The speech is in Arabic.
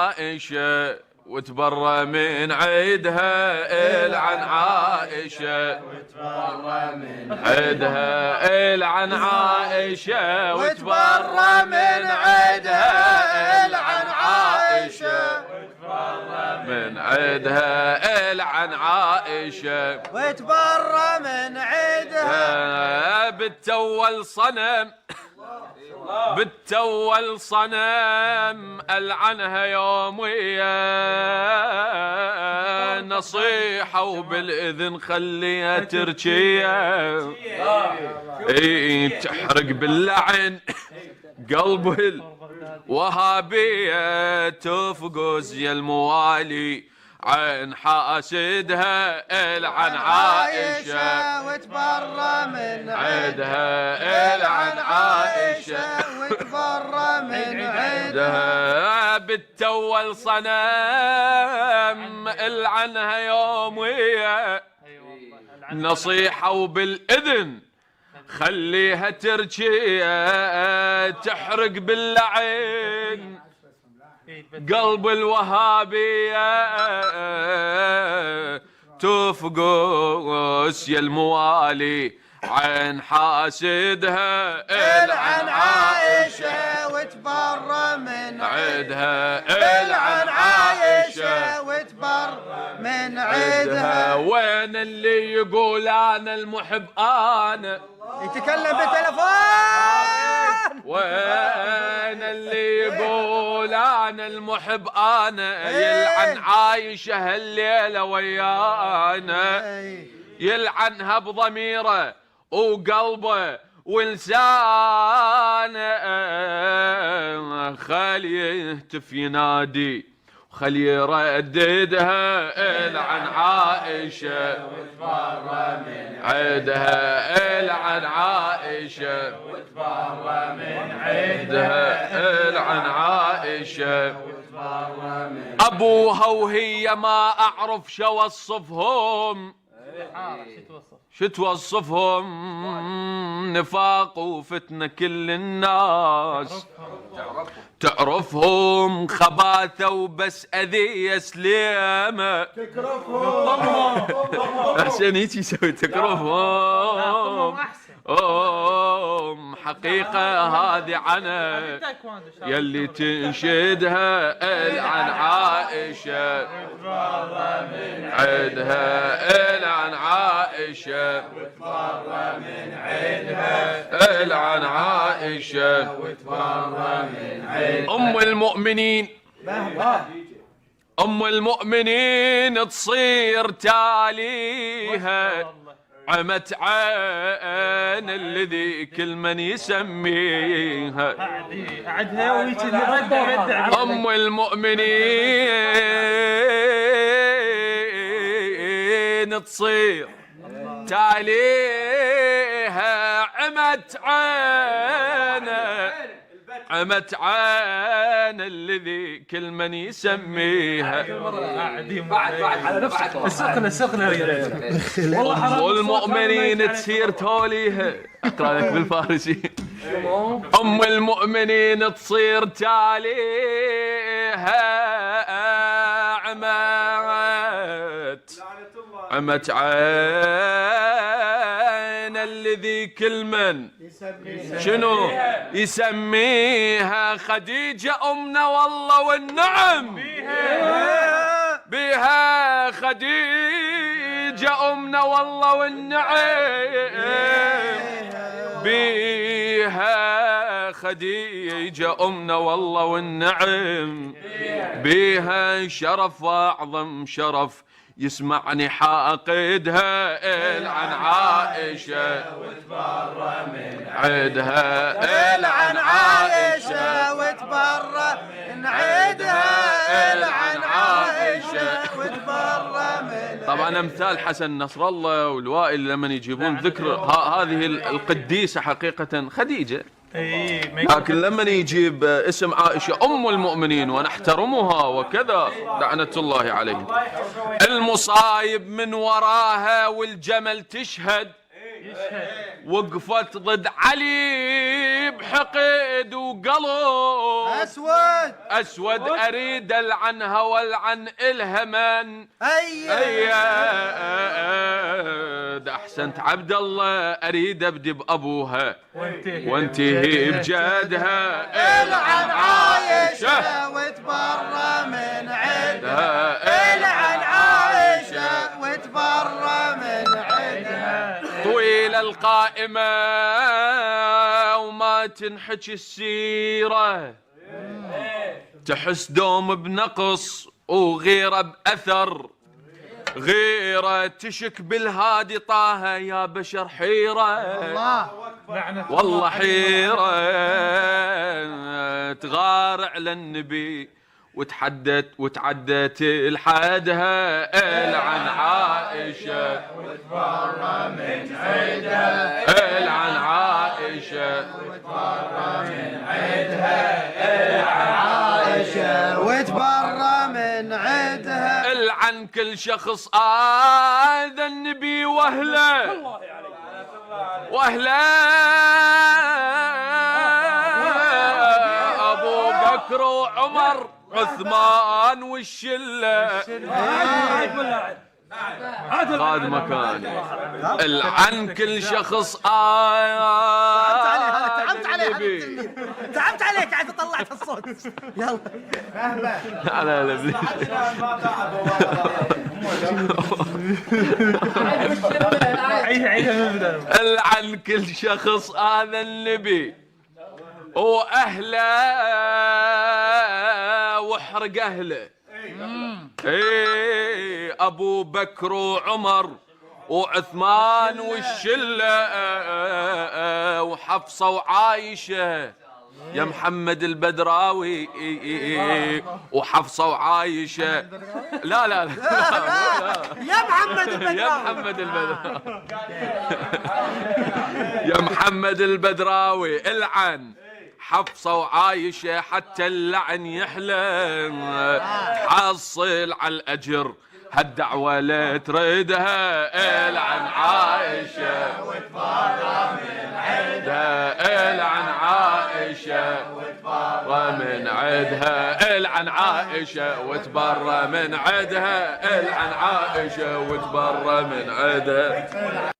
عائشة وتبرى من عيدها العن عائشة وتبرى من عيدها العن عائشة وتبرى من عيدها العن عائشة من عيدها العن عائشة وتبرى من عيدها بالتول صنم بالتول صنم العنها يوميا نصيحة وبالإذن خليها ترجية تحرق باللعن قلب الوهابية تفقز يا الموالي عن حاسدها العن عائشة وتبرى من عيدها العن عائشة وتبرى من عيدها بالتول صنم العنها يومية نصيحة وبالإذن خليها ترجية تحرق باللعين قلب الوهابية تفقس يا الموالي عن حاسدها العن عائشة وتبرى من عيدها العن عائشة وتبرى من عيدها وين اللي يقول أنا المحب أنا يتكلم بالتلفون وين اللي يقول أنا المحب أنا يلعن عايشة هالليلة ويانا يلعنها بضميره وقلبه ولسانه خلي يهتف ينادي خلي يرددها العن عائشة وتبرى من عيدها العن عائشة وتبرى من عيدها العن عائشة وتبرى من أبوها وهي ما أعرف شو وصفهم شو توصفهم نفاق وفتنة كل الناس تعرفهم خباثة وبس أذية سليمة أحسن هيك يسوي تكرفهم حقيقة هذه عنا يلي تنشدها العن عائشة عيدها العن عائشة وتبرى من عيدها العن عائشة وتبرى من عيدها أم المؤمنين أم المؤمنين تصير تاليها عمت عين الذي كل من يسميها أم المؤمنين تصير تاليها عمت عمت عين الذي كل من يسميها بعد على نفسك السخنة يا ريت والمؤمنين تسير توليها اقرا لك بالفارسي ام المؤمنين تصير تاليها عمت عين الذي كل من شنو يسميها خديجة أمنا والله والنعم بها خديجة أمنا والله والنعم بها خديجة أمنا والله والنعم بها شرف وأعظم شرف يسمعني حاقدها العن عائشة وتبرى من عيدها العن عائشة وتبرى من عيدها العن عائشة وتبرى من طبعا امثال حسن نصر الله والوائل لما يجيبون ذكر هذه القديسة حقيقة خديجة لكن لما يجيب اسم عائشة أم المؤمنين ونحترمها وكذا لعنة الله عليه المصايب من وراها والجمل تشهد وقفت ضد علي بحقد وقلب اسود اريد العنها والعن الهمن احسنت عبد الله اريد ابدي بابوها وانتهي بجدها العن عايشة وتبرى من عدها العن عايشة وتبرى من عدها طويل القائمة وما تنحكي السيرة تحس دوم بنقص وغيرة بأثر غيرة تشك بالهادي طه يا بشر حيرة والله حيرة تغار على النبي وتعدت لحدها العن عائشة وتبرى من عدها العن عائشة وتبرى من عدها العن عائشة وتبرى من عدها العن كل شخص آذى النبي واهله ابو بكر وعمر عثمان والشله هذا مكاني العن كل شخص تعبت عليك تعبت عليك عاد طلعت الصوت يلا لا لا العن كل شخص هذا النبي واهله واحرق اهله ايه ابو بكر وعمر وعثمان والشله وحفصه وعايشه يا محمد البدراوي وحفصه وعايشه لا لا لا يا محمد البدراوي يا محمد البدراوي يا محمد البدراوي العن حفصه وعايشه حتى اللعن يحلى حصل على الاجر هالدعوه لا تريدها العن عايشه وتبرى من عدها العن عايشه وتبرى من عدها العن عائشه وتبرى من عدها العن عائشه وتبرى من عدها